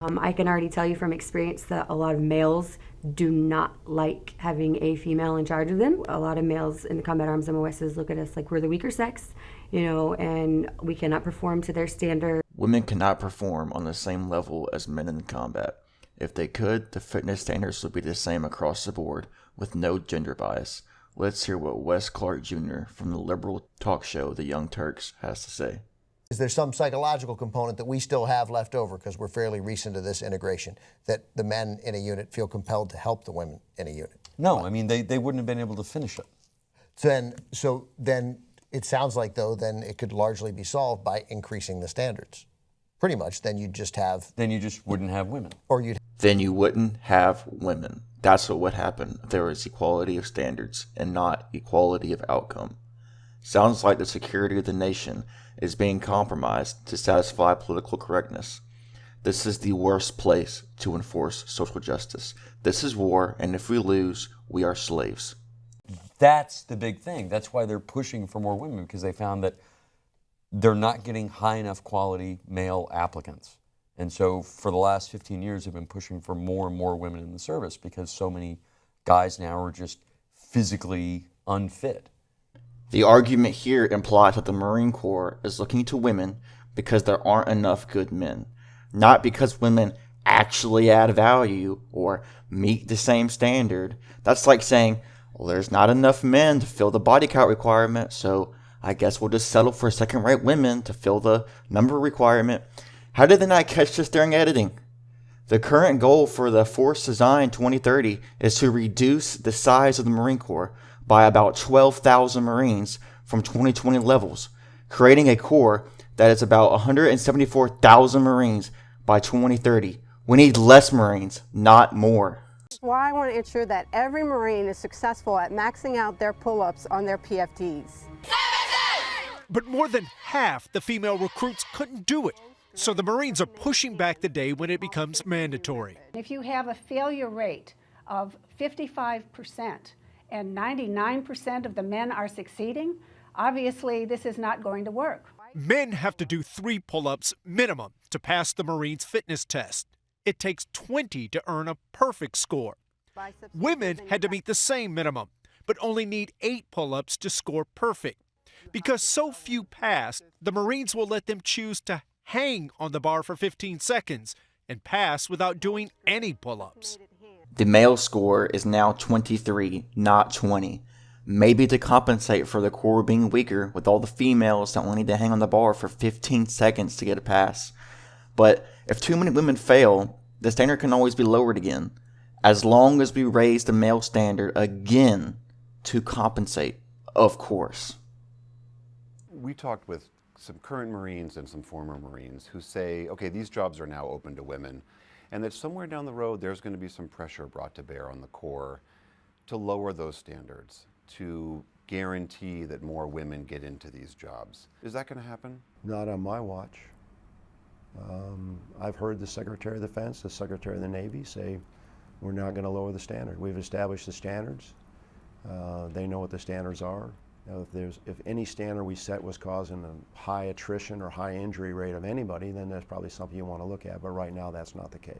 I can already tell you from experience that a lot of males do not like having a female in charge of them. A lot of males in the Combat Arms MOSs look at us like we're the weaker sex, and we cannot perform to their standard. Women cannot perform on the same level as men in combat. If they could, the fitness standards would be the same across the board, with no gender bias. Let's hear what Wes Clark Jr. from the liberal talk show The Young Turks has to say. Is there some psychological component that we still have left over, because we're fairly recent to this integration, that the men in a unit feel compelled to help the women in a unit? No, I mean, they wouldn't have been able to finish it. So then it sounds like, though, then it could largely be solved by increasing the standards. Pretty much, then you'd just have... Then you just wouldn't have women. Then you wouldn't have women. That's what would happen if there was equality of standards and not equality of outcome. Sounds like the security of the nation is being compromised to satisfy political correctness. This is the worst place to enforce social justice. This is war, and if we lose, we are slaves. That's the big thing. That's why they're pushing for more women, because they found that they're not getting high enough quality male applicants. And so for the last 15 years, they've been pushing for more and more women in the service, because so many guys now are just physically unfit. The argument here implies that the Marine Corps is looking to women because there aren't enough good men, not because women actually add value or meet the same standard. That's like saying, well, there's not enough men to fill the body count requirement, so I guess we'll just settle for second-rate women to fill the number requirement. How did they not catch this during editing? The current goal for the Force Design 2030 is to reduce the size of the Marine Corps by about 12,000 Marines from 2020 levels, creating a Corps that is about 174,000 Marines by 2030. We need less Marines, not more. That's why I want to ensure that every Marine is successful at maxing out their pull-ups on their PFDs. But more than half the female recruits couldn't do it. So the Marines are pushing back the day when it becomes mandatory. If you have a failure rate of 55% and 99% of the men are succeeding, obviously this is not going to work. Men have to do 3 pull-ups minimum to pass the Marines fitness test. It takes 20 to earn a perfect score. Women had to meet the same minimum, but only need 8 pull-ups to score perfect. Because so few passed, the Marines will let them choose to hang on the bar for 15 seconds and pass without doing any pull-ups. The male score is now 23, not 20. Maybe to compensate for the Corps being weaker with all the females that only need to hang on the bar for 15 seconds to get a pass. But if too many women fail, the standard can always be lowered again, as long as we raise the male standard again to compensate, of course. We talked with some current Marines and some former Marines who say, okay, these jobs are now open to women, and that somewhere down the road there's going to be some pressure brought to bear on the Corps to lower those standards, to guarantee that more women get into these jobs. Is that going to happen? Not on my watch. I've heard the Secretary of Defense, the Secretary of the Navy say, we're not going to lower the standard. We've established the standards. They know what the standards are. If any standard we set was causing a high attrition or high injury rate of anybody, then there's probably something you want to look at, but right now that's not the case.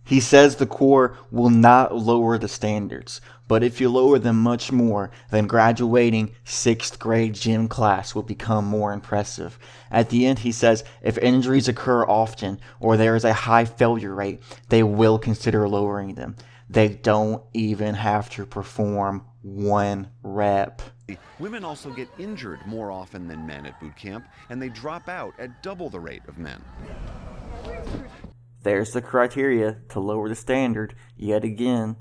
He says the Corps will not lower the standards, but if you lower them much more, then graduating 6th grade gym class will become more impressive. At the end, he says if injuries occur often or there is a high failure rate, they will consider lowering them. They don't even have to perform 1 rep. Women also get injured more often than men at boot camp, and they drop out at double the rate of men. There's the criteria to lower the standard yet again.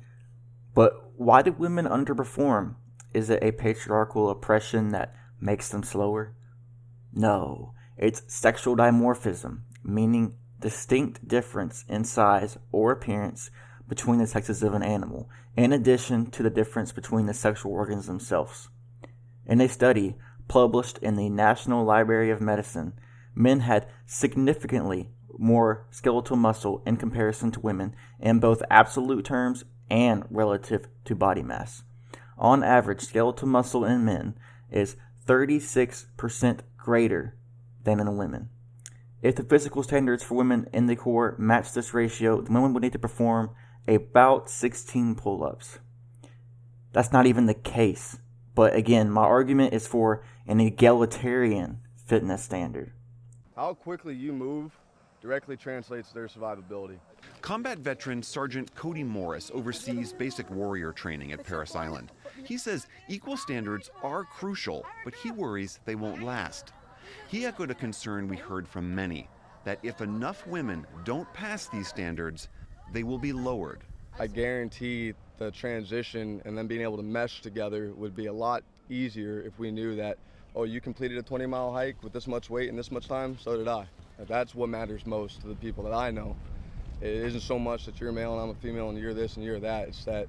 But why do women underperform? Is it a patriarchal oppression that makes them slower? No, it's sexual dimorphism, meaning distinct difference in size or appearance between the sexes of an animal, in addition to the difference between the sexual organs themselves. In a study published in the National Library of Medicine, men had significantly more skeletal muscle in comparison to women in both absolute terms and relative to body mass. On average, skeletal muscle in men is 36% greater than in women. If the physical standards for women in the Corps match this ratio, the women would need to perform about 16 pull-ups. That's not even the case. But again, my argument is for an egalitarian fitness standard. How quickly you move directly translates to their survivability. Combat veteran Sergeant Cody Morris oversees basic warrior training at Parris Island. He says equal standards are crucial, but he worries they won't last. He echoed a concern we heard from many, that if enough women don't pass these standards, they will be lowered. I guarantee the transition and then being able to mesh together would be a lot easier if we knew that, oh, you completed a 20-mile hike with this much weight in this much time, so did I. That's what matters most to the people that I know. It isn't so much that you're a male and I'm a female and you're this and you're that. It's that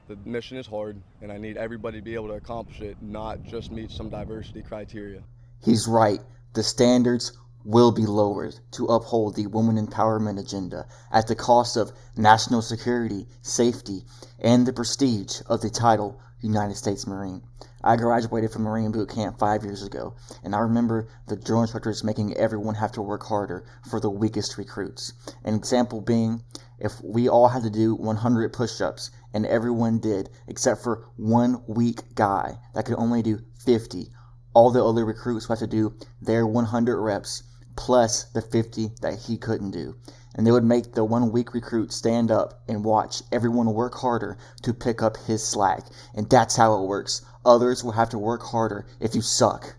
the mission is hard and I need everybody to be able to accomplish it, not just meet some diversity criteria. He's right. The standards will be lowered to uphold the woman empowerment agenda at the cost of national security, safety, and the prestige of the title United States Marine. I graduated from Marine boot camp 5 years ago, and I remember the drill instructors making everyone have to work harder for the weakest recruits. An example being, if we all had to do 100 push-ups, and everyone did, except for one weak guy that could only do 50, all the other recruits would have to do their 100 reps plus the 50 that he couldn't do. And they would make the one weak recruit stand up and watch everyone work harder to pick up his slack. And that's how it works. Others will have to work harder if you suck.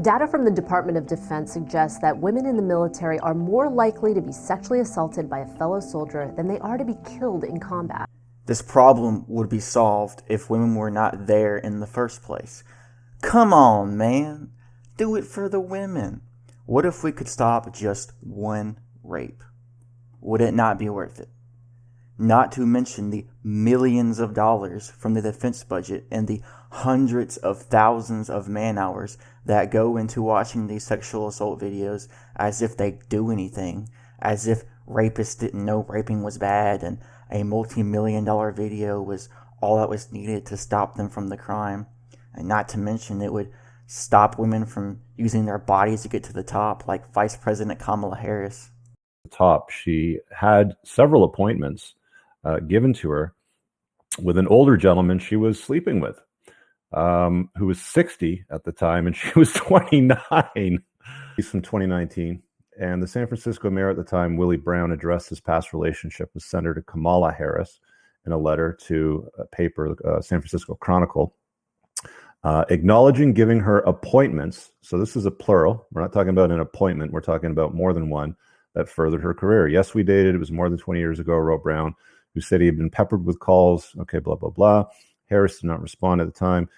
Data from the Department of Defense suggests that women in the military are more likely to be sexually assaulted by a fellow soldier than they are to be killed in combat. This problem would be solved if women were not there in the first place. Come on, man. Do it for the women. What if we could stop just one rape? Would it not be worth it? Not to mention the millions of dollars from the defense budget and the hundreds of thousands of man-hours that go into watching these sexual assault videos as if they do anything, as if rapists didn't know raping was bad and a multi-million-dollar video was all that was needed to stop them from the crime. And not to mention it would stop women from using their bodies to get to the top, like Vice President Kamala Harris. Top, she had several appointments given to her with an older gentleman she was sleeping with, who was 60 at the time, and she was 29. He's from 2019. And the San Francisco mayor at the time, Willie Brown, addressed his past relationship with Senator Kamala Harris in a letter to a paper, San Francisco Chronicle, acknowledging giving her appointments. So this is a plural. We're not talking about an appointment. We're talking about more than one that furthered her career. Yes, we dated. It was more than 20 years ago, wrote Brown, who said he had been peppered with calls. Okay, blah, blah, blah. Harris did not respond at the time.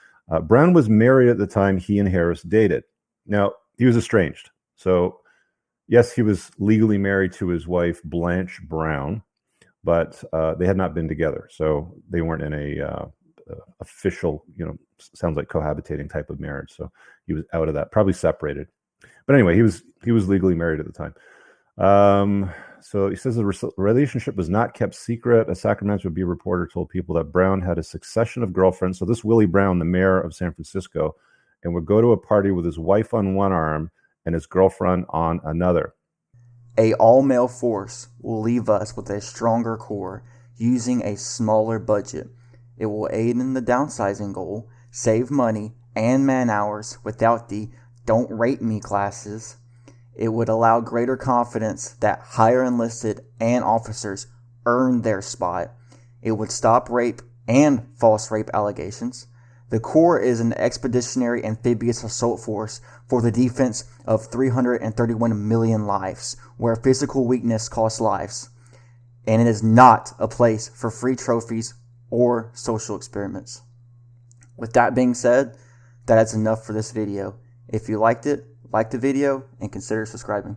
Brown was married at the time he and Harris dated. Now, he was estranged. So, yes, he was legally married to his wife, Blanche Brown, but they had not been together. So they weren't in a official, sounds like cohabitating type of marriage. So he was out of that, probably separated. But anyway, he was legally married at the time. So he says the relationship was not kept secret. A Sacramento Bee reporter told people that Brown had a succession of girlfriends. So this Willie Brown, the mayor of San Francisco, and would go to a party with his wife on one arm and his girlfriend on another. A all-male force will leave us with a stronger core using a smaller budget. It will aid in the downsizing goal, save money and man hours without the "don't rape me" classes. It would allow greater confidence that higher enlisted and officers earn their spot. It would stop rape and false rape allegations. The Corps is an expeditionary amphibious assault force for the defense of 331 million lives, where physical weakness costs lives. And it is not a place for free trophies or social experiments. With that being said, that is enough for this video. If you liked it, like the video and consider subscribing.